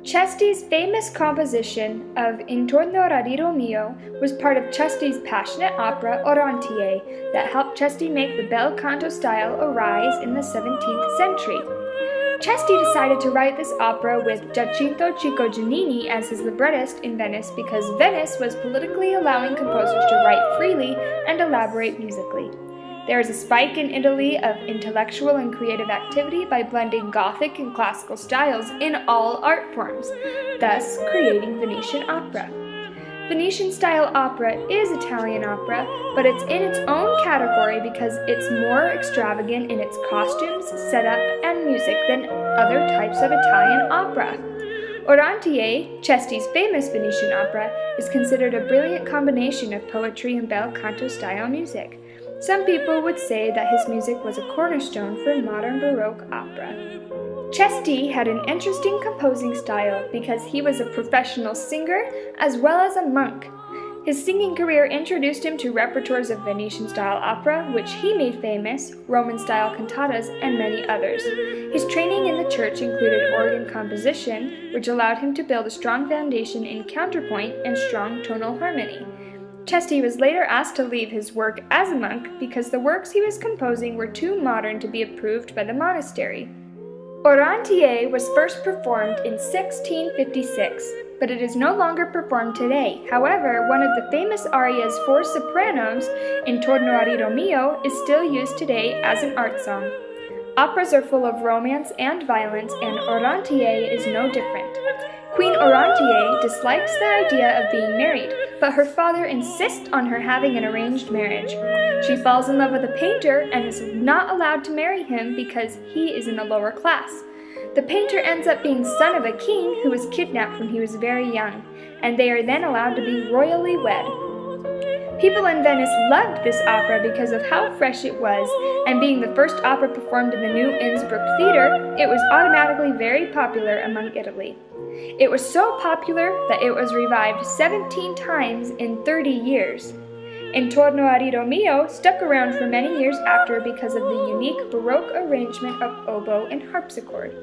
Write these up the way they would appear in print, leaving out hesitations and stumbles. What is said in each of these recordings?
Cesti's famous composition of Intorno mio was part of Cesti's passionate opera Orontie that helped Cesti make the bel canto style arise in the 17th century. Cesti decided to write this opera with Giacinto Giannini as his librettist in Venice because Venice was politically allowing composers to write freely and elaborate musically. There is a spike in Italy of intellectual and creative activity by blending Gothic and classical styles in all art forms, thus creating Venetian opera. Venetian-style opera is Italian opera, but it's in its own category because it's more extravagant in its costumes, setup, and music than other types of Italian opera. Orontie, Cesti's famous Venetian opera, is considered a brilliant combination of poetry and bel canto style music. Some people would say that his music was a cornerstone for modern Baroque opera. Cesti had an interesting composing style because he was a professional singer as well as a monk. His singing career introduced him to repertoires of Venetian-style opera, which he made famous, Roman-style cantatas, and many others. His training in the church included organ composition, which allowed him to build a strong foundation in counterpoint and strong tonal harmony. Cesti was later asked to leave his work as a monk because the works he was composing were too modern to be approved by the monastery. Orontie was first performed in 1656, but it is no longer performed today. However, one of the famous arias for sopranos, Intorno mio, is still used today as an art song. Operas are full of romance and violence, and Orontie is no different. Queen Orontie dislikes the idea of being married, but her father insists on her having an arranged marriage. She falls in love with a painter and is not allowed to marry him because he is in a lower class. The painter ends up being son of a king who was kidnapped when he was very young, and they are then allowed to be royally wed. People in Venice loved this opera because of how fresh it was, and being the first opera performed in the new Innsbruck Theatre, it was automatically very popular among Italy. It was so popular that it was revived 17 times in 30 years. Intorno mio stuck around for many years after because of the unique Baroque arrangement of oboe and harpsichord.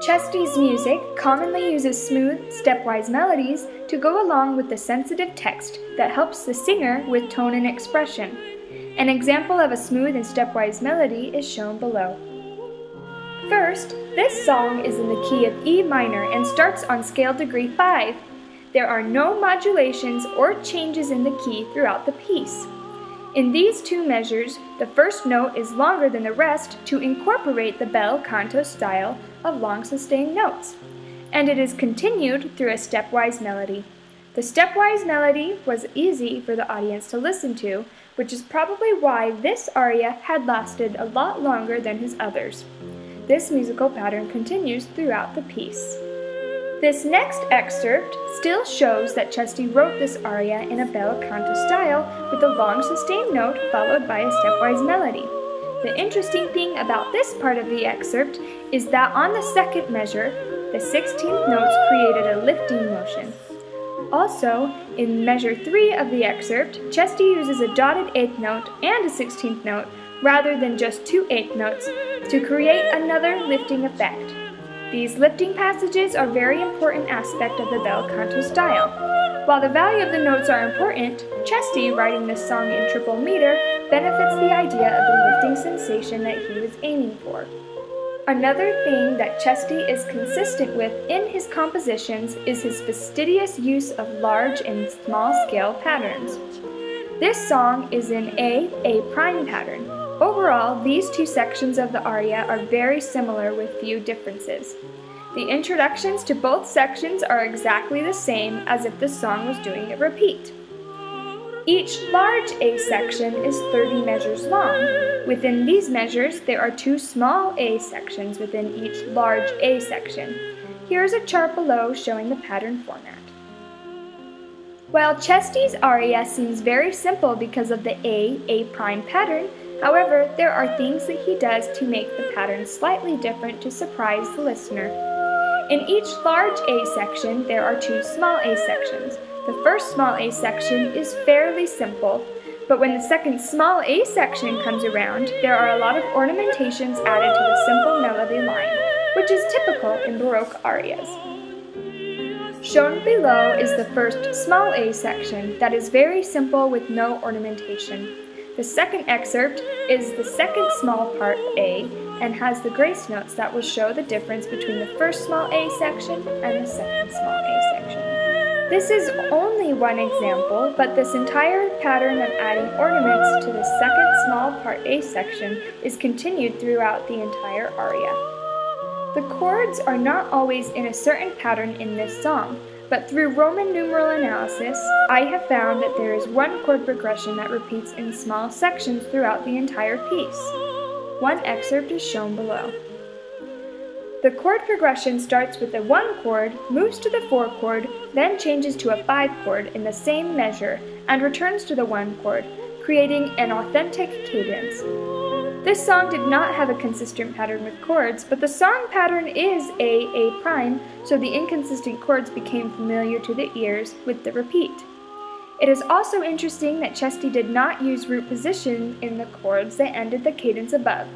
Cesti's music commonly uses smooth, stepwise melodies to go along with the sensitive text that helps the singer with tone and expression. An example of a smooth and stepwise melody is shown below. First, this song is in the key of E minor and starts on scale degree 5. There are no modulations or changes in the key throughout the piece. In these two measures, the first note is longer than the rest to incorporate the bel canto style of long sustained notes, and it is continued through a stepwise melody. The stepwise melody was easy for the audience to listen to, which is probably why this aria had lasted a lot longer than his others. This musical pattern continues throughout the piece. This next excerpt still shows that Cesti wrote this aria in a bel canto style with a long sustained note followed by a stepwise melody. The interesting thing about this part of the excerpt is that on the second measure, the 16th notes created a lifting motion. Also, in measure 3 of the excerpt, Cesti uses a dotted 8th note and a 16th note rather than just 2 8th notes to create another lifting effect. These lifting passages are a very important aspect of the bel canto style. While the value of the notes are important, Cesti, writing this song in triple meter, benefits the idea of the lifting sensation that he was aiming for. Another thing that Cesti is consistent with in his compositions is his fastidious use of large and small scale patterns. This song is in A prime pattern. Overall, these two sections of the aria are very similar with few differences. The introductions to both sections are exactly the same as if the song was doing a repeat. Each large A section is 30 measures long. Within these measures, there are 2 small A sections within each large A section. Here is a chart below showing the pattern format. While Cesti's aria seems very simple because of the A prime pattern, however, there are things that he does to make the pattern slightly different to surprise the listener. In each large A section, there are 2 small A sections. The first small A section is fairly simple, but when the second small A section comes around, there are a lot of ornamentations added to the simple melody line, which is typical in Baroque arias. Shown below is the first small a section that is very simple with no ornamentation. The second excerpt is the second small part A and has the grace notes that will show the difference between the first small a section and the second small a section. This is only one example, but this entire pattern of adding ornaments to the second small part A section is continued throughout the entire aria. The chords are not always in a certain pattern in this song, but through Roman numeral analysis, I have found that there is one chord progression that repeats in small sections throughout the entire piece. One excerpt is shown below. The chord progression starts with the 1 chord, moves to the 4 chord, then changes to a 5 chord in the same measure, and returns to the 1 chord, creating an authentic cadence. This song did not have a consistent pattern with chords, but the song pattern is A prime, so the inconsistent chords became familiar to the ears with the repeat. It is also interesting that Cesti did not use root position in the chords that ended the cadence above.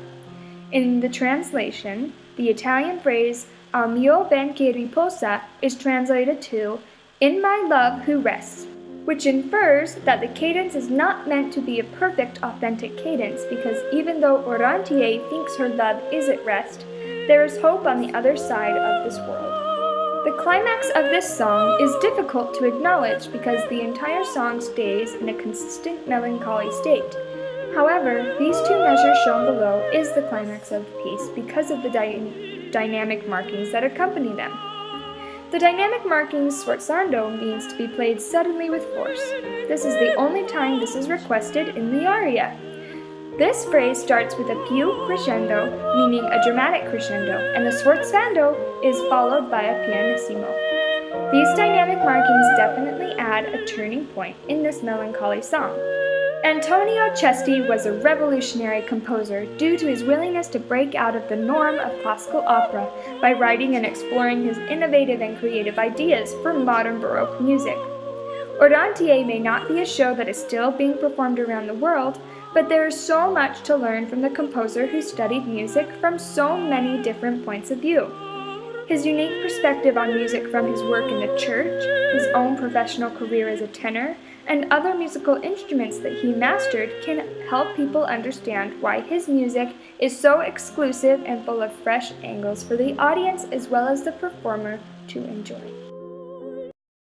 In the translation, the Italian phrase "al mio ben che riposa" is translated to "in my love who rests," which infers that the cadence is not meant to be a perfect, authentic cadence, because even though Orontier thinks her love is at rest, there is hope on the other side of this world. The climax of this song is difficult to acknowledge because the entire song stays in a consistent melancholy state. However, these two measures shown below is the climax of the piece because of the dynamic markings that accompany them. The dynamic markings sforzando means to be played suddenly with force. This is the only time this is requested in the aria. This phrase starts with a più crescendo, meaning a dramatic crescendo, and the sforzando is followed by a pianissimo. These dynamic markings definitely add a turning point in this melancholy song. Antonio Cesti was a revolutionary composer due to his willingness to break out of the norm of classical opera by writing and exploring his innovative and creative ideas for modern Baroque music. Orontier may not be a show that is still being performed around the world, but there is so much to learn from the composer who studied music from so many different points of view. His unique perspective on music from his work in the church, his own professional career as a tenor, and other musical instruments that he mastered can help people understand why his music is so exclusive and full of fresh angles for the audience as well as the performer to enjoy.